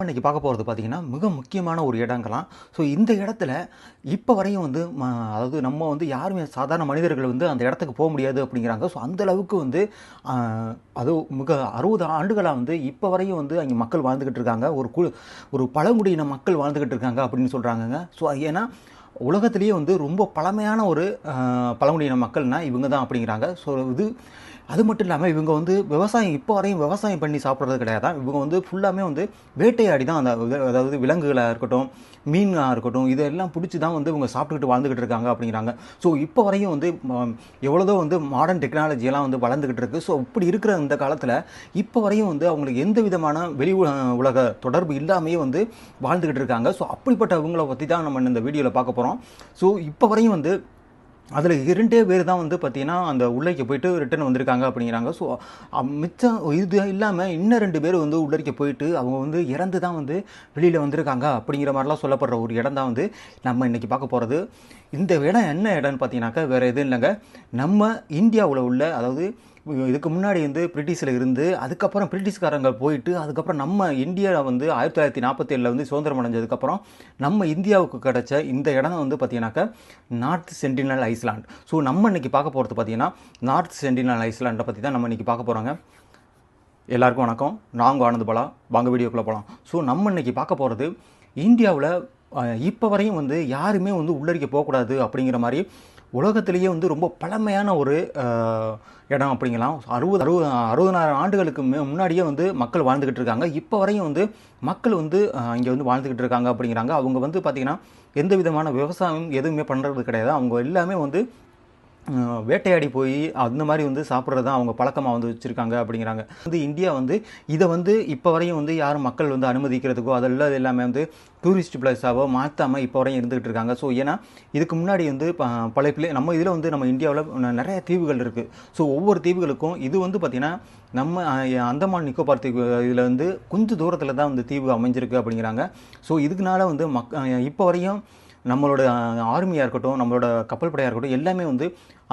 இன்னைக்கு பார்க்க போகிறது பார்த்தீங்கன்னா மிக முக்கியமான ஒரு இடங்களாம். ஸோ இந்த இடத்துல இப்போ வரையும் வந்து அதாவது நம்ம வந்து யாருமே சாதாரண மனிதர்கள் வந்து அந்த இடத்துக்கு போக முடியாது அப்படிங்கிறாங்க. ஸோ அந்த அளவுக்கு வந்து அது மிக 60 ஆண்டுகளாக வந்து இப்போ வரையும் வந்து அங்கே மக்கள் வாழ்ந்துக்கிட்டு இருக்காங்க. ஒரு பழங்குடியின மக்கள் வாழ்ந்துக்கிட்டு இருக்காங்க அப்படின்னு சொல்கிறாங்கங்க. ஸோ ஏன்னா உலகத்திலேயே வந்து ரொம்ப பழமையான ஒரு பழங்குடியின மக்கள்னால் இவங்க தான் அப்படிங்கிறாங்க. ஸோ அது மட்டும் இல்லாமல் இவங்க வந்து விவசாயம் இப்போ வரையும் விவசாயம் பண்ணி சாப்பிட்றது கிடையாது. இவங்க வந்து ஃபுல்லாமே வந்து வேட்டையாடி தான் அந்த அதாவது விலங்குகளாக இருக்கட்டும், மீனாக இருக்கட்டும், இதெல்லாம் பிடிச்சி தான் வந்து இவங்க சாப்பிட்டுக்கிட்டு வாழ்ந்துக்கிட்டு இருக்காங்க அப்படிங்கிறாங்க. ஸோ இப்போ வரையும் வந்து எவ்வளோதோ வந்து மாடர்ன் டெக்னாலஜியெல்லாம் வந்து வளர்ந்துக்கிட்டு இருக்குது. ஸோ இப்படி இருக்கிற இந்த காலத்தில் இப்போ வரையும் வந்து அவங்களுக்கு எந்த விதமான உலக தொடர்பு இல்லாமையே வந்து வாழ்ந்துக்கிட்டு இருக்காங்க. ஸோ அப்படிப்பட்டவங்களை பற்றி தான் நம்ம இந்த வீடியோவில் பார்க்க போகிறோம். ஸோ இப்போ வரையும் வந்து அதில் 2 பேர் தான் வந்து பார்த்தீங்கன்னா அந்த உள்ளேக்கு போயிட்டு ரிட்டர்ன் வந்திருக்காங்க அப்படிங்கிறாங்க. ஸோ மிச்சம் இது இல்லாமல் இன்னும் 2 பேர் வந்து உள்ளேக்கு போயிட்டு அவங்க வந்து இறந்து தான் வந்து வெளியில் வந்திருக்காங்க அப்படிங்கிற மாதிரிலாம் சொல்லப்படுற ஒரு இடம் தான் வந்து நம்ம இன்றைக்கி பார்க்க போகிறது. இந்த இடம் என்ன இடம்னு பார்த்தீங்கன்னாக்கா வேறு எதுவும் இல்லைங்க, நம்ம இந்தியாவில் உள்ள, அதாவது இதுக்கு முன்னாடி வந்து பிரிட்டிஷில் இருந்து அதுக்கப்புறம் பிரிட்டிஷ்காரங்க போயிட்டு அதுக்கப்புறம் நம்ம இந்தியா வந்து 1947 வந்து சுதந்திரம் அடைஞ்சதுக்கப்புறம் நம்ம இந்தியாவுக்கு கிடைச்ச இந்த இடம் வந்து பார்த்தீங்கன்னாக்கா நார்த் சென்டினல் ஐஸ்லாண்ட். ஸோ நம்ம இன்றைக்கி பார்க்க போகிறது பார்த்தீங்கன்னா நார்த் சென்டினல் ஐஸ்லாண்டை பற்றி தான் நம்ம இன்றைக்கி பார்க்க போகிறோங்க. எல்லாருக்கும் வணக்கம், நாங்கள் ஆனந்த் பாலா. வாங்க வீடியோக்குள்ளே போகலாம். ஸோ நம்ம இன்றைக்கி பார்க்க போகிறது இந்தியாவில் இப்போ வரையும் வந்து யாருமே வந்து உள்ளரிக்க போகக்கூடாது அப்படிங்கிற மாதிரி உலகத்திலேயே வந்து ரொம்ப பழமையான ஒரு இடம் அப்படிங்கலாம். 60,000 ஆண்டுகளுக்கு முன்னாடியே வந்து மக்கள் வாழ்ந்துக்கிட்டு இருக்காங்க. இப்போ வரையும் வந்து மக்கள் வந்து இங்கே வந்து வாழ்ந்துக்கிட்டு இருக்காங்க அப்படிங்கிறாங்க. அவங்க வந்து பார்த்திங்கன்னா எந்த விதமான விவசாயம் எதுவுமே பண்ணுறது கிடையாது. அவங்க எல்லாமே வந்து வேட்டையாடி போய் அந்த மாதிரி வந்து சாப்பிட்றது தான் அவங்க பழக்கமாக வந்து வச்சுருக்காங்க அப்படிங்கிறாங்க. வந்து இந்தியா வந்து இதை வந்து இப்போ வரையும் வந்து யாரும் மக்கள் வந்து அனுமதிக்கிறதுக்கோ அதெல்லாம் எல்லாமே வந்து டூரிஸ்ட் பிளேஸாவோ மாற்றாமல் இப்போ வரையும் இருந்துகிட்டு இருக்காங்க. ஸோ ஏன்னா இதுக்கு முன்னாடி வந்து பழைய நம்ம இதில் வந்து நம்ம இந்தியாவில் நிறைய தீவுகள் இருக்குது. ஸோ ஒவ்வொரு தீவுகளுக்கும் இது வந்து பார்த்திங்கன்னா நம்ம அந்தமான் நிக்கோபார் தீவு இதில் வந்து கொஞ்சம் தூரத்தில் தான் வந்து தீவு அமைஞ்சிருக்கு அப்படிங்கிறாங்க. ஸோ இதுக்குனால வந்து இப்போ வரையும் நம்மளோட ஆர்மியாக இருக்கட்டும், நம்மளோட கப்பல் படையாக இருக்கட்டும், எல்லாமே வந்து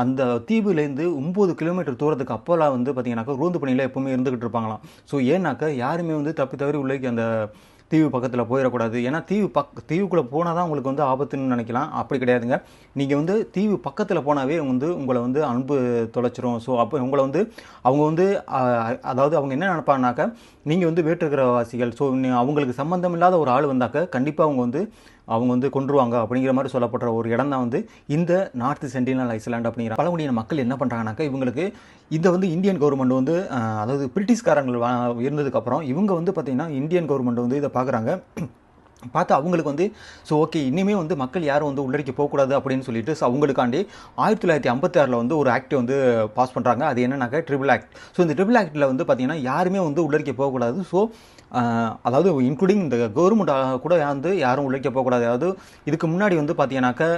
அந்த தீவுலேருந்து 9 கிலோமீட்டர் தூரத்துக்கு அப்போலாம் வந்து பார்த்திங்கனாக்கா ரோந்து பணியில் எப்போவுமே இருந்துக்கிட்டு இருப்பாங்களாம். ஸோ ஏன்னாக்கா யாருமே வந்து தவறி உள்ளே அந்த தீவு பக்கத்தில் போயிடக்கூடாது. ஏன்னா தீவுக்குள்ளே போனால் தான் உங்களுக்கு வந்து ஆபத்துன்னு நினைக்கலாம். அப்படி கிடையாதுங்க. நீங்கள் வந்து தீவு பக்கத்தில் போனாவே வந்து உங்களை வந்து அன்பு தொலைச்சிரும். ஸோ அப்போ உங்களை வந்து அவங்க வந்து அதாவது அவங்க என்ன நினைப்பாங்கனாக்கா நீங்கள் வந்து வேற்றுக்கிரவாசிகள், ஸோ அவங்களுக்கு சம்மந்தம் இல்லாத ஒரு ஆள் வந்தாக்க கண்டிப்பாக அவங்க வந்து கொன்றுவாங்க அப்படிங்கிற மாதிரி சொல்லப்படுற ஒரு இடம் தான் வந்து இந்த நார்த் சென்டினல் ஐஸ்லாண்ட் அப்படிங்கிற பழங்குடியின மக்கள் என்ன பண்ணுறாங்கனாக்கா இவங்களுக்கு இதை வந்து இந்தியன் கவர்மெண்ட் வந்து அதாவது பிரிட்டிஷ்காரங்கள் இருந்ததுக்கப்புறம் இவங்க வந்து பார்த்திங்கன்னா இந்தியன் கவர்மெண்ட் வந்து இதை பார்க்குறாங்க. பார்த்து அவங்களுக்கு வந்து ஸோ ஓகே இனிமேல் வந்து மக்கள் யாரும் வந்து உள்ளடிக்க போகக்கூடாது அப்படின்னு சொல்லிட்டு அவங்களுக்காண்டி 1956 வந்து ஒரு ஆக்ட் வந்து பாஸ் பண்ணுறாங்க. அது என்னன்னாக்கா ட்ரிபிள் ஆக்ட். ஸோ இந்த ட்ரிபிள் ஆக்டில் வந்து பார்த்திங்கன்னா யாருமே வந்து உள்ளடிக்க போகக்கூடாது. ஸோ அதாவது இன்க்ளூடிங் இந்த கவர்மெண்ட் கூட வந்து யாரும் உழைக்க போகக்கூடாது. அதாவது இதுக்கு முன்னாடி வந்து பார்த்தீங்கன்னாக்கா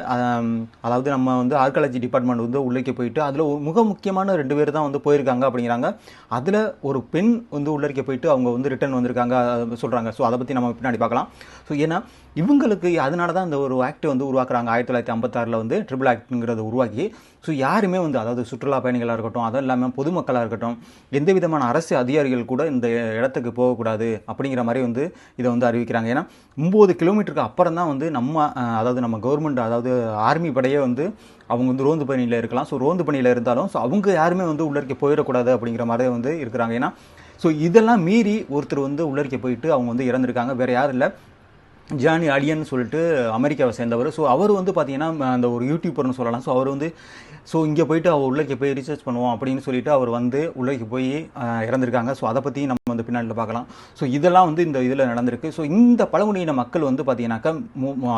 அதாவது நம்ம வந்து ஆர்காலஜி டிபார்ட்மெண்ட் வந்து உழைக்க போயிட்டு அதில் மிக முக்கியமான 2 பேர் தான் வந்து போயிருக்காங்க அப்படிங்கிறாங்க. அதில் ஒரு பெண் வந்து உள்ளரிக்க போயிட்டு அவங்க வந்து ரிட்டர்ன் வந்திருக்காங்க சொல்கிறாங்க. ஸோ அதை பற்றி நம்ம பின்னாடி பார்க்கலாம். ஸோ ஏன்னா இவங்களுக்கு அதனால தான் இந்த ஒரு ஆக்ட் வந்து உருவாக்குறாங்க. 1956 வந்து ட்ரிபிள் ஆக்ட்ங்கிறத உருவாக்கி ஸோ யாருமே வந்து அதாவது சுற்றுலா பயணிகளாக இருக்கட்டும், அதுவும் இல்லாமல் பொதுமக்களாக இருக்கட்டும், எந்த விதமான அரசு அதிகாரிகள் கூட இந்த இடத்துக்கு போகக்கூடாது அப்படிங்கிற மாதிரி வந்து இதை வந்து அறிவிக்கிறாங்க. ஏன்னா 9 கிலோமீட்டருக்கு அப்புறம் தான் வந்து அதாவது நம்ம கவர்மெண்ட், அதாவது ஆர்மி படையே வந்து அவங்க வந்து ரோந்து பணியில் இருக்கலாம். ஸோ ரோந்து பணியில் இருந்தாலும் ஸோ அவங்க யாருமே வந்து உள்ளரிக்க போயிடக்கூடாது அப்படிங்கிற மாதிரி வந்து இருக்கிறாங்க. ஏன்னா ஸோ இதெல்லாம் மீறி ஒருத்தர் வந்து உள்ளரிக்க போயிட்டு அவங்க வந்து இறந்துருக்காங்க. வேறு யாரும் இல்லை, ஜானி அலியன் சொல்லிட்டு அமெரிக்காவை சேர்ந்தவர். ஸோ அவர் வந்து பார்த்தீங்கன்னா அந்த ஒரு யூடியூபர்னு சொல்லலாம். ஸோ அவர் வந்து ஸோ இங்கே போயிட்டு அவர் உள்ளே போய் ரிசர்ச் பண்ணுவோம் அப்படின்னு சொல்லிட்டு அவர் வந்து உள்ளே போய் இறந்துருக்காங்க. ஸோ அதை பற்றி நம்ம வந்து பின்னாடியில் பார்க்கலாம். ஸோ இதெல்லாம் வந்து இந்த இதில் நடந்திருக்கு. ஸோ இந்த பழங்குடியின மக்கள் வந்து பார்த்தீங்கன்னாக்கா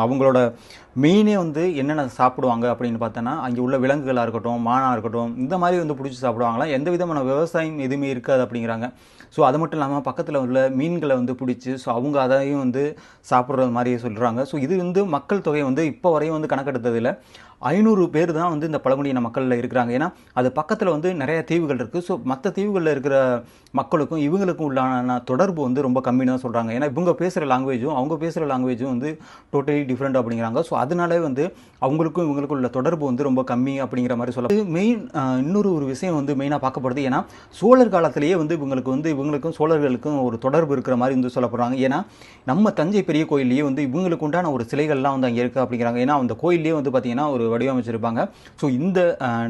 அவங்களோட மெயினே வந்து என்னென்ன சாப்பிடுவாங்க அப்படின்னு பார்த்தோன்னா அங்கே உள்ள விலங்குகளாக இருக்கட்டும், மானாக இருக்கட்டும், இந்த மாதிரி வந்து பிடிச்சி சாப்பிடுவாங்களாம். எந்த விதமான விவசாயம் எதுவுமே இருக்காது அப்படிங்கிறாங்க. ஸோ அது மட்டும் இல்லாமல் பக்கத்தில் உள்ள மீன்களை வந்து பிடிச்சி ஸோ அவங்க அதையும் வந்து சாப்பிட்றது மாதிரி சொல்கிறாங்க. ஸோ இது வந்து மக்கள் தொகை வந்து இப்போ வரையும் வந்து கணக்கெடுத்ததில் 500 பேர் தான் வந்து இந்த பழங்குடியின மக்களில் இருக்கிறாங்க. ஏன்னா அது பக்கத்தில் வந்து நிறைய தீவுகள் இருக்குது. ஸோ மற்ற தீவுகளில் இருக்கிற மக்களுக்கும் இவங்களுக்கும் உள்ளான தொடர்பு வந்து ரொம்ப கம்மின்னு தான் சொல்கிறாங்க. ஏன்னா இவங்க பேசுகிற லாங்குவேஜும் அவங்க பேசுகிற லாங்குவேஜும் வந்து டோட்டலி டிஃப்ரெண்ட் அப்படிங்கிறாங்க. ஸோ அதனாலே வந்து அவங்களுக்கும் இவங்களுக்கும் உள்ள தொடர்பு வந்து ரொம்ப கம்மி அப்படிங்கிற மாதிரி சொல்ல மெயின். இன்னொரு விஷயம் வந்து மெயினாக பார்க்கப்படுது. ஏன்னா சோழர் காலத்திலேயே வந்து இவங்களுக்கும் சோழர்களுக்கும் ஒரு தொடர்பு இருக்கிற மாதிரி வந்து சொல்லப்படுறாங்க. ஏன்னா நம்ம தஞ்சை பெரிய கோயிலேயே வந்து இவங்களுக்கு உண்டான ஒரு சிலைகள்லாம் வந்து அங்கே இருக்குது அப்படிங்கிறாங்க. ஏன்னா அந்த கோயிலே வந்து பார்த்தீங்கன்னா ஒரு வடிவமைச்சிருப்பாங்க. ஸோ இந்த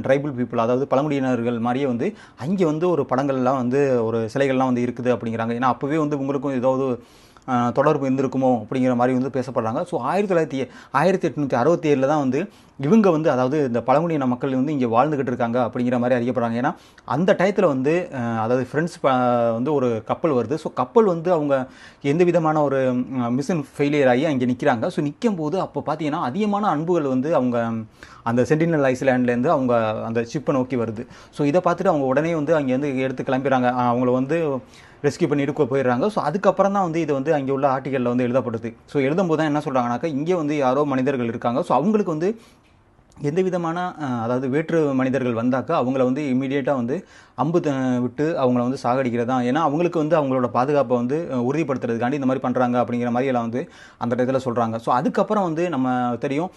ட்ரைபல் பீப்புள், அதாவது பழங்குடியினர்கள் மாதிரியே வந்து அங்கே வந்து ஒரு படங்கள்லாம் வந்து ஒரு சிலைகள்லாம் வந்து இருக்குது அப்படிங்கிறாங்க. ஏன்னா அப்போவே வந்து உங்களுக்கும் ஏதாவது தொடர்பு இருந்திருக்குமோ அப்படிங்கிற மாதிரி வந்து பேசப்படுறாங்க. ஸோ 1867 தான் வந்து இவங்க வந்து, அதாவது இந்த பழங்குடியின மக்கள் வந்து இங்கே வாழ்ந்துக்கிட்டு இருக்காங்க அப்படிங்கிற மாதிரி அறியப்படுறாங்க. ஏன்னா அந்த டயத்தில் வந்து அதாவது ஃப்ரெண்ட்ஸ் வந்து ஒரு கப்பல் வருது. ஸோ கப்பல் வந்து அவங்க எந்த விதமான ஒரு மிஷின் ஃபெயிலியர் ஆகி அங்கே நிற்கிறாங்க. ஸோ நிற்கும் போது அப்போ பார்த்தீங்கன்னா அதிகமான அன்புகள் வந்து அவங்க அந்த சென்டினல் ஐஸ்லேண்ட்லேருந்து அவங்க அந்த ஷிப்பை நோக்கி வருது. ஸோ இதை பார்த்துட்டு அவங்க உடனே வந்து அங்கேருந்து எடுத்து கிளம்பிடுறாங்க. அவங்கள வந்து ரெஸ்கியூ பண்ணி எடுக்க போயிடுறாங்க. ஸோ அதுக்கப்புறம் தான் வந்து இது வந்து அங்கே உள்ள ஆர்டிக்கலில் வந்து எழுதப்படுது. ஸோ எழுதும்போது தான் என்ன சொல்கிறாங்கனாக்கா, இங்கே வந்து யாரோ மனிதர்கள் இருக்காங்க. ஸோ அவங்களுக்கு வந்து எந்த விதமான அதாவது வேற்று மனிதர்கள் வந்தாக்கா அவங்கள வந்து இமீடியட்டாக வந்து அம்பு விட்டு அவங்கள வந்து சாகடிக்கிறதா. ஏன்னா அவங்களுக்கு வந்து அவங்களோட பாதுகாப்பை வந்து உறுதிப்படுத்துறதுக்காண்டி இந்த மாதிரி பண்ணுறாங்க அப்படிங்கிற மாதிரி எல்லாம் வந்து அந்த இடத்துல சொல்கிறாங்க. ஸோ அதுக்கப்புறம் வந்து நம்ம தெரியும்,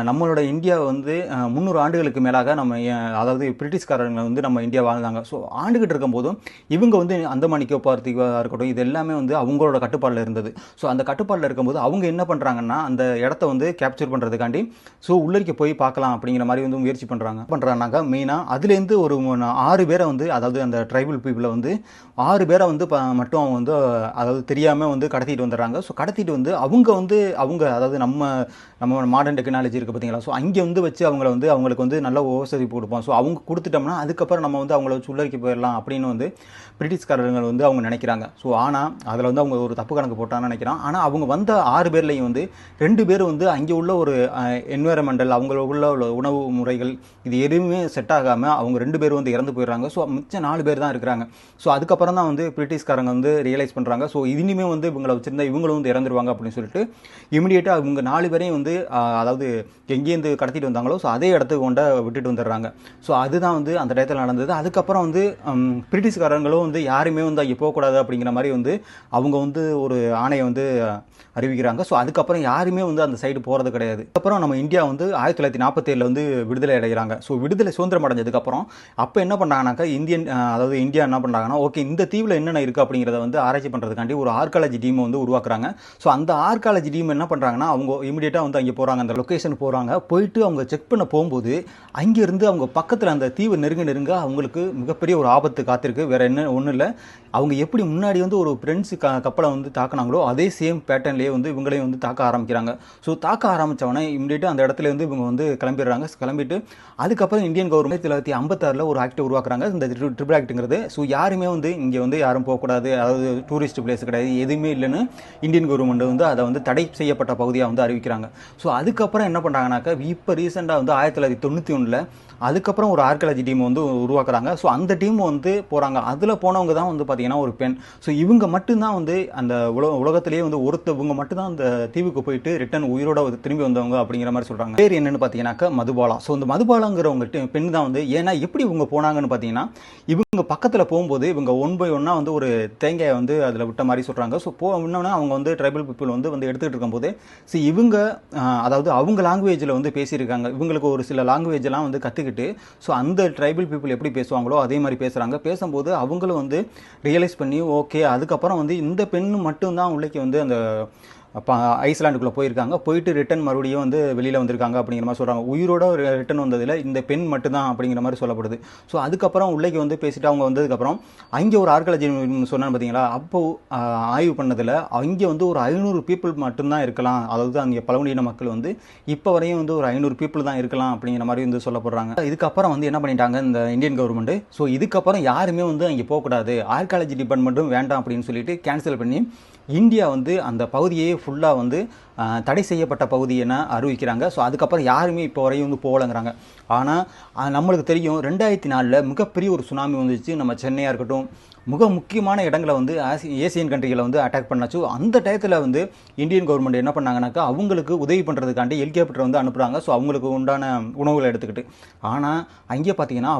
நம்மளோட இந்தியா வந்து 300 ஆண்டுகளுக்கு மேலாக நம்ம அதாவது பிரிட்டிஷ்காரங்க வந்து நம்ம இந்தியா வாழ்ந்தாங்க. ஸோ ஆண்டுகிட்டு இருக்கும்போதும் இவங்க வந்து அந்தமான் நிக்கோபார் தீவாக இருக்கட்டும், இது எல்லாமே வந்து அவங்களோட கட்டுப்பாடில் இருந்தது. ஸோ அந்த கட்டுப்பாடில் இருக்கும்போது அவங்க என்ன பண்ணுறாங்கன்னா அந்த இடத்த வந்து கேப்சர் பண்ணுறதுக்காண்டி ஸோ உள்ளரிக்க போய் பார்க்கலாம் அப்படிங்கிற மாதிரி வந்து முயற்சி பண்ணுறாங்கனாக்கா மெயினாக அதுலேருந்து ஒரு 6 பேரை வந்து, அதாவது அந்த ட்ரைபல் பீப்புளை வந்து 6 பேரை வந்து மட்டும் அவங்க வந்து அதாவது தெரியாமல் வந்து கடத்திட்டு வந்துடுறாங்க. ஸோ கடத்திட்டு வந்து அவங்க அதாவது நம்ம மாடர்ன் டெக்னாலஜி இருக்குது பார்த்தீங்களா, ஸோ அங்கே வந்து வச்சு அவங்களுக்கு வந்து நல்ல வசதி கொடுப்போம். ஸோ அவங்க கொடுத்துட்டோம்னா அதுக்கப்புறம் நம்ம வந்து அவங்கள வச்சு உள்ளரிக்க போயிடலாம் அப்படின்னு வந்து பிரிட்டிஷ்காரர்கள் வந்து அவங்க நினைக்கிறாங்க. ஸோ ஆனால் அதில் வந்து அவங்க ஒரு தப்பு கணக்கு போட்டான்னு நினைக்கிறான். ஆனால் அவங்க வந்த 6 பேர்லையும் வந்து 2 பேர் வந்து அங்கே உள்ள ஒரு என்விரான்மெண்டல் அவங்களுக்குள்ள உள்ள உணவு முறைகள் இது எதுவுமே செட் ஆகாமல் அவங்க 2 பேர் வந்து இறந்து போயிடுறாங்க. ஸோ மிச்சம் 4 பேர் தான் இருக்கிறாங்க. ஸோ அதுக்கப்புறம் தான் வந்து பிரிட்டிஷ்காரங்க வந்து ரியலைஸ் பண்ணுறாங்க. ஸோ இனிமே வந்து இவங்களை வச்சிருந்தா இவங்களும் வந்து இறந்துருவாங்க அப்படின்னு சொல்லிட்டு இமிடியேட்டாக இவங்க 4 பேரையும் வந்து அதாவது எங்கேருந்து கடத்திட்டு வந்தாங்களோ ஸோ அதே இடத்துக்கு கொண்ட விட்டுட்டு வந்துடுறாங்க. ஸோ அதுதான் வந்து அந்த டயத்தில் நடந்தது. அதுக்கப்புறம் வந்து பிரிட்டிஷ்காரங்களும் வந்து யாருமே வந்து அங்கே போகக்கூடாது அப்படிங்கிற மாதிரி வந்து அவங்க வந்து ஒரு ஆணையை வந்து அறிவிக்கிறாங்க. ஸோ அதுக்கப்புறம் யாருமே வந்து அந்த சைடு போகிறது கிடையாது. அதுக்கப்புறம் நம்ம இந்தியா வந்து 1947 வந்து விடுதலை அடைகிறாங்க. ஸோ விடுதலை சுதந்திரம் அடைஞ்சதுக்கப்புறம் அப்போ என்ன பண்ணாங்கனாக்கா அதாவது இந்தியா என்ன பண்ணுறாங்கன்னா, ஓகே இந்த தீவில் என்னென்ன இருக்குது அப்படிங்கிறத வந்து ஆராய்ச்சி பண்ணுறதுக்காண்டி ஒரு ஆர்காலஜி டீமை வந்து உருவாக்குறாங்க. ஸோ அந்த ஆர்காலஜி டீம் என்ன பண்ணுறாங்கன்னா, அவங்க இமீடியட்டாக வந்து அங்கே போகிறாங்க, அந்த லொக்கேஷன் போகிறாங்க. போயிட்டு அவங்க செக் பண்ண போகும்போது அங்கேருந்து அவங்க பக்கத்தில் அந்த தீவு நெருங்க அவங்களுக்கு மிகப்பெரிய ஒரு ஆபத்து காத்திருக்கு. வேறு என்ன ஒன்றும் இல்லை, அவங்க எப்படி முன்னாடி வந்து ஒரு பிரெஞ்சு கப்பலை வந்து தாக்குனாங்களோ அதே சேம் பேட்டர்ன்லேயே வந்து இவங்களையும் வந்து தாக்க ஆரம்பிக்கிறாங்க. ஸோ தாக்க ஆரம்பித்தவொடனே இமீடியட்டாக அந்த இடத்துல வந்து இவங்க வந்து கிளம்பிட்டு அதுக்கப்புறம் இந்தியன் கவர்மெண்ட் 1956 ஒரு ஆக்ட் உருவாக்குறாங்க, இந்த ட்ரிபிள் ஆக்ட்டுங்கிறது. ஸோ யாருமே வந்து இங்கே வந்து யாரும் போகக்கூடாது, அதாவது டூரிஸ்ட் பிளேஸ் கிடையாது, எதுவுமே இல்லைன்னு இந்தியன் கவர்மெண்ட் வந்து அதை வந்து தடை செய்யப்பட்ட பகுதியாக வந்து அறிவிக்கிறாங்க. ஸோ அதுக்கப்புறம் என்ன பண்ணுறாங்கனாக்கா, இப்போ ரீசெண்டாக வந்து 1991 அதுக்கப்புறம் ஒரு ஆர்காலஜி டீம் வந்து உருவாக்குறாங்க. ஸோ அந்த டீம் வந்து போகிறாங்க. அதில் போனவங்க தான் வந்து பார்த்தீங்கன்னா ஒரு பெண். ஸோ இவங்க மட்டும்தான் வந்து அந்த உலகத்திலேயே வந்து இவங்க மட்டும்தான் அந்த தீவுக்கு போயிட்டு ரிட்டர்ன் உயிரோட திரும்பி வந்தவங்க அப்படிங்கிற மாதிரி சொல்கிறாங்க. பேர் என்னென்னு பார்த்தீங்கன்னாக்கா மதுபாலா. ஸோ இந்த மதுபாலாங்கிறவங்க பெண் தான் வந்து, ஏன்னா எப்படி இவங்க போனாங்கன்னு பார்த்தீங்கன்னா, இவங்க பக்கத்தில் போகும்போது இவங்க 1 by 1 வந்து ஒரு தேங்காயை வந்து அதில் விட்ட மாதிரி சொல்கிறாங்க. ஸோ இன்னொன்று அவங்க வந்து ட்ரைபல் பீப்புள் வந்து எடுத்துகிட்டு இருக்கும்போது இவங்க அதாவது அவங்க லாங்குவேஜில் வந்து பேசியிருக்காங்க. இவங்களுக்கு ஒரு சில லாங்குவேஜெல்லாம் வந்து கற்றுக்கிட்டு ஸோ அந்த ட்ரைபல் பீப்புள் எப்படி பேசுவாங்களோ அதே மாதிரி பேசுகிறாங்க. பேசும்போது அவங்களும் வந்து ரியலைஸ் பண்ணி ஓகே, அதுக்கப்புறம் வந்து இந்த பெண்ணு மட்டும்தான் உள்ளே வந்து அந்த ஐஸ்லாண்டுக்குள்ளே போயிருக்காங்க. போயிட்டு ரிட்டன் மறுபடியும் வந்து வெளியில் வந்திருக்காங்க அப்படிங்கிற மாதிரி சொல்கிறாங்க. உயிரோட ரிட்டன் வந்ததில் இந்த பெண் மட்டும்தான் அப்படிங்கிற மாதிரி சொல்லப்படுது. ஸோ அதுக்கப்புறம் உள்ளேக்கு வந்து பேசிட்டு அவங்க வந்ததுக்கப்புறம் அங்கே ஒரு ஆர்காலஜி சொன்னான்னு பார்த்தீங்களா, அப்போது ஆய்வு பண்ணதில் அங்கே வந்து ஒரு 500 பீப்புள் மட்டும்தான் இருக்கலாம். அதாவது அங்கே பழங்குடியின மக்கள் வந்து இப்போ வரையும் வந்து ஒரு 500 பீப்புள் தான் இருக்கலாம் அப்படிங்கிற மாதிரி வந்து சொல்லப்படுறாங்க. இதுக்கப்புறம் வந்து என்ன பண்ணிட்டாங்க இந்த இந்தியன் கவர்மெண்ட், ஸோ இதுக்கப்புறம் யாருமே வந்து அங்கே போகக்கூடாது, ஆர்காலஜி டிபார்ட்மெண்ட்டும் வேண்டாம் அப்படின்னு சொல்லிட்டு கேன்சல் பண்ணி இந்தியா வந்து அந்த பகுதியே ஃபுல்லாக வந்து தடை செய்யப்பட்ட பகுதி என அறிவிக்கிறாங்க. ஸோ அதுக்கப்புறம் யாருமே இப்போ வரையும் வந்து போகலைங்கிறாங்க. ஆனால் நம்மளுக்கு தெரியும் 2004 மிகப்பெரிய ஒரு சுனாமி வந்துச்சு. நம்ம சென்னையாக இருக்கட்டும், மிக முக்கியமான இடங்களை வந்து ஏசியன் கண்ட்ரிகளை வந்து அட்டாக் பண்ணாச்சு. அந்த டயத்தில் வந்து இந்தியன் கவர்மெண்ட் என்ன பண்ணாங்கனாக்கா அவங்களுக்கு உதவி பண்ணுறதுக்காண்டி ஹெலிகாப்டர் வந்து அனுப்புகிறாங்க. ஸோ அவங்களுக்கு உண்டான உணவுகளை எடுத்துக்கிட்டு. ஆனால் அங்கே பார்த்தீங்கன்னா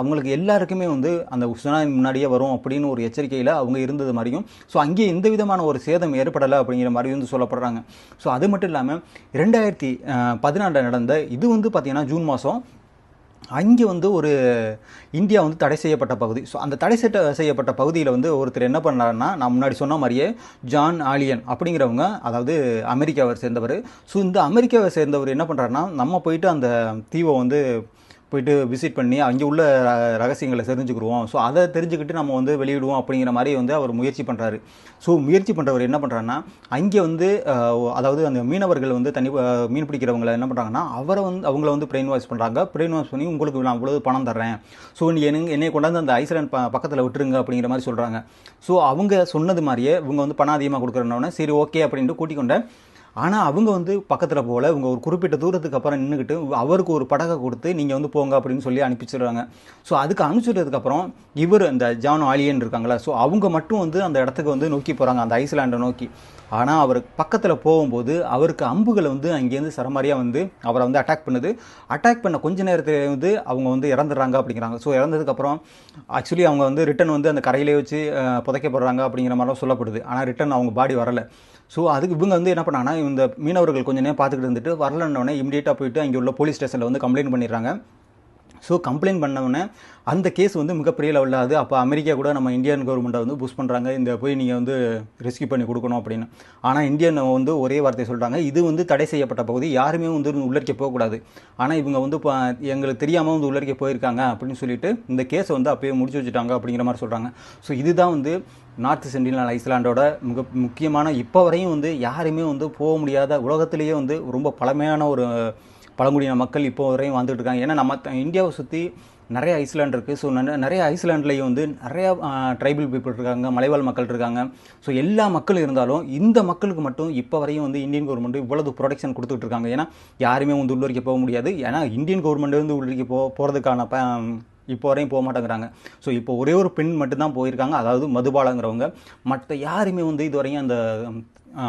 அவங்களுக்கு எல்லாருக்குமே வந்து அந்த சுனாமி முன்னாடியே வரும் அப்படின்னு ஒரு எச்சரிக்கையில் அவங்க இருந்தது மாதிரியும், ஸோ அங்கே எந்த விதமான ஒரு சேதம் ஏற்படலை அப்படிங்கிற மாதிரி வந்து சொல்லப்படுறாங்க. ஸோ அது மட்டும் இல்லாமல் 2014 நடந்த இது வந்து பார்த்தீங்கன்னா ஜூன் மாதம் அங்கே வந்து ஒரு இந்தியா வந்து தடை செய்யப்பட்ட பகுதி. ஸோ அந்த தடை செய்யப்பட்ட பகுதியில் வந்து ஒருத்தர் என்ன பண்ணாருன்னா, நான் முன்னாடி சொன்ன மாதிரியே ஜான் ஆலியன் அப்படிங்கிறவங்க, அதாவது அமெரிக்காவை சேர்ந்தவர். ஸோ இந்த அமெரிக்காவை சேர்ந்தவர் என்ன பண்ணுறாருன்னா, நம்ம போயிட்டு அந்த தீவை வந்து போயிட்டு விசிட் பண்ணி அங்கே உள்ள ரகசியங்களை தெரிஞ்சுக்கிடுவோம், ஸோ அதை தெரிஞ்சுக்கிட்டு நம்ம வந்து வெளியிடுவோம் அப்படிங்கிற மாதிரி வந்து அவர் முயற்சி பண்ணுறாரு. ஸோ முயற்சி பண்ணுறவர் என்ன பண்ணுறாருன்னா, அங்கே வந்து அதாவது அந்த மீனவர்கள் வந்து மீன் பிடிக்கிறவங்களை என்ன பண்ணுறாங்கன்னா, அவங்கள வந்து பிரெயின் வாஷ் பண்ணுறாங்க. பிரெயின் வாஷ் பண்ணி உங்களுக்கு நான் அவ்வளோ பணம் தர்றேன், ஸோ என்னை கொண்டாந்து அந்த ஐஸ்லாண்ட் பக்கத்தில் விட்டுருங்க அப்படிங்கிற மாதிரி சொல்கிறாங்க. ஸோ அவங்க சொன்னது மாதிரியே இவங்க வந்து பணம் அதிகமாக கொடுக்குறனோடனே சரி ஓகே அப்படின்ட்டு கூட்டிக் கொண்டேன். ஆனால் அவங்க வந்து பக்கத்தில் போகல. இவங்க ஒரு குறிப்பிட்ட தூரத்துக்கு அப்புறம் நின்றுக்கிட்டு அவருக்கு ஒரு படகை கொடுத்து நீங்கள் வந்து போங்க அப்படின்னு சொல்லி அனுப்பிச்சிடுறாங்க. ஸோ அதுக்கு அனுப்பிச்சிட்டதுக்கப்புறம் இவர் இந்த ஜான் ஆலியன் இருக்காங்களா, ஸோ அவங்க மட்டும் வந்து அந்த இடத்துக்கு வந்து நோக்கி போகிறாங்க, அந்த ஐஸ்லாண்டை நோக்கி. ஆனால் அவர் பக்கத்தில் போகும்போது அவருக்கு அம்புகளை வந்து அங்கேருந்து சரமாரியாக வந்து அவரை வந்து அட்டாக் பண்ண கொஞ்ச நேரத்தில் வந்து அவங்க வந்து இறந்துடுறாங்க அப்படிங்கிறாங்க. ஸோ இறந்ததுக்கப்புறம் ஆக்சுவலி அவங்க வந்து ரிட்டன் வந்து அந்த கரையிலே வச்சு புதைக்கப்படுறாங்க அப்படிங்கிற மாதிரிலாம் சொல்லப்படுது. ஆனால் ரிட்டன் அவங்க பாடி வரலை. ஸோ அதுக்கு இவங்க வந்து என்ன பண்ணாங்கன்னா, இந்த மீனவர்கள் கொஞ்சம் நேரம் பார்த்துக்கிட்டு இருந்துட்டு வரலன்னொடனே இமீடியட்டாக போயிட்டு அங்கே உள்ள போலீஸ் ஸ்டேஷனில் வந்து கம்ப்ளைண்ட் பண்ணிடுறாங்க. ஸோ கம்ப்ளைண்ட் பண்ணவுடனே அந்த கேஸ் வந்து மிகப்பெரிய லெவலில் ஆகுது. அப்போ அமெரிக்கா கூட நம்ம இந்தியன் கவர்மெண்ட்டை வந்து புஷ் பண்ணுறாங்க, இந்த போய் நீங்கள் வந்து ரெஸ்க்யூ பண்ணி கொடுக்கணும் அப்படின்னு. ஆனால் இந்தியன் வந்து ஒரே வார்த்தை சொல்கிறாங்க, இது வந்து தடை செய்யப்பட்ட பகுதி, யாருமே வந்து உள்ளரிக்க போகக்கூடாது. ஆனால் இவங்க வந்து எங்களுக்கு தெரியாமல் வந்து உள்ளரிக்க போயிருக்காங்க அப்படின்னு சொல்லிட்டு இந்த கேஸை வந்து அப்போயே முடிச்சு வச்சுட்டாங்க அப்படிங்கிற மாதிரி சொல்கிறாங்க. ஸோ இதுதான் வந்து நார்த் சென்டினல் ஐஸ்லாண்டோட மிக முக்கியமான, இப்போ வரையும் வந்து யாருமே வந்து போக முடியாத, உலகத்திலேயே வந்து ரொம்ப பழமையான ஒரு பழங்குடியின மக்கள் இப்போ வரையும் வாழ்ந்துட்டு இருக்காங்க. ஏன்னா நம்ம இந்தியாவை சுற்றி நிறைய ஐஸ்லாண்ட் இருக்குது. ஸோ நிறைய ஐஸ்லாண்ட்லேயும் வந்து நிறையா ட்ரைபல் பீப்புள் இருக்காங்க, மலைவாழ் மக்கள் இருக்காங்க. ஸோ எல்லா மக்களும் இருந்தாலும் இந்த மக்களுக்கு மட்டும் இப்போ வரையும் வந்து இந்தியன் கவர்மெண்ட் இவ்வளவு ப்ரொடெக்ஷன் கொடுத்துட்டு இருக்காங்க. ஏன்னா யாருமே வந்து உள்ளரிக்க போக முடியாது. ஏன்னா இந்தியன் கவர்மெண்ட் வந்து உள்ளரிக்க போகிறதுக்கான இப்போ வரையும் போக மாட்டேங்கிறாங்க. ஸோ இப்போ ஒரே ஒரு பெண் மட்டும்தான் போயிருக்காங்க, அதாவது மதுபாலங்கிறவங்க. மற்ற யாருமே வந்து இதுவரையும் அந்த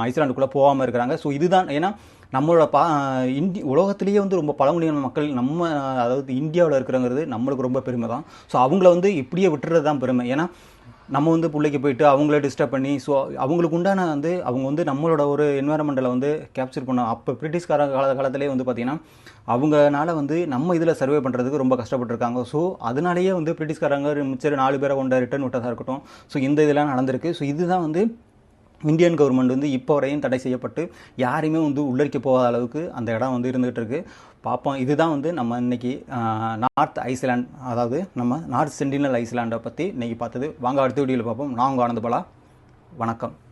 ஐஸ்லாண்டுக்குள்ளே போகாமல் இருக்கிறாங்க. ஸோ இதுதான், ஏன்னா நம்மளோட உலகத்திலேயே வந்து ரொம்ப பழங்குடியின மக்கள் நம்ம, அதாவது இந்தியாவில் இருக்கிறங்கிறது நம்மளுக்கு ரொம்ப பெருமை தான். ஸோ அவங்கள வந்து இப்படியே விட்டுறது தான் பெருமை. ஏன்னா நம்ம வந்து பிள்ளைக்கு போயிட்டு அவங்கள டிஸ்டர்ப் பண்ணி, ஸோ அவங்களுக்கு உண்டான வந்து அவங்க வந்து நம்மளோட ஒரு என்வாரன்மெண்ட்டில் வந்து கேப்சர் பண்ணோம். அப்போ பிரிட்டிஷ்கார காலத்திலே வந்து பார்த்திங்கன்னா அவங்கனால வந்து நம்ம இதில் சர்வே பண்ணுறதுக்கு ரொம்ப கஷ்டப்பட்டுருக்காங்க. ஸோ அதனாலேயே வந்து பிரிட்டிஷ்காரங்க மிச்சர் 4 பேரை கொண்ட ரிட்டர்ன் விட்டதாக இருக்கட்டும், ஸோ இந்த இதெல்லாம் நடந்திருக்கு. ஸோ இதுதான் வந்து இந்தியன் கவர்மெண்ட் வந்து இப்போ வரையும் தடை செய்யப்பட்டு யாருமே வந்து உள்ளரிக்க போகாத அளவுக்கு அந்த இடம் வந்து இருந்துகிட்டு இருக்கு. பார்ப்போம். இதுதான் வந்து நம்ம இன்றைக்கி நார்த் ஐஸ்லாண்ட், அதாவது நம்ம நார்த் சென்டினல் ஐஸ்லாண்டை பற்றி இன்றைக்கி பார்த்தது. வாங்க அடுத்த வீடியோவில் பார்ப்போம். நான் உங்கள் ஆனந்தபாலா. வணக்கம்.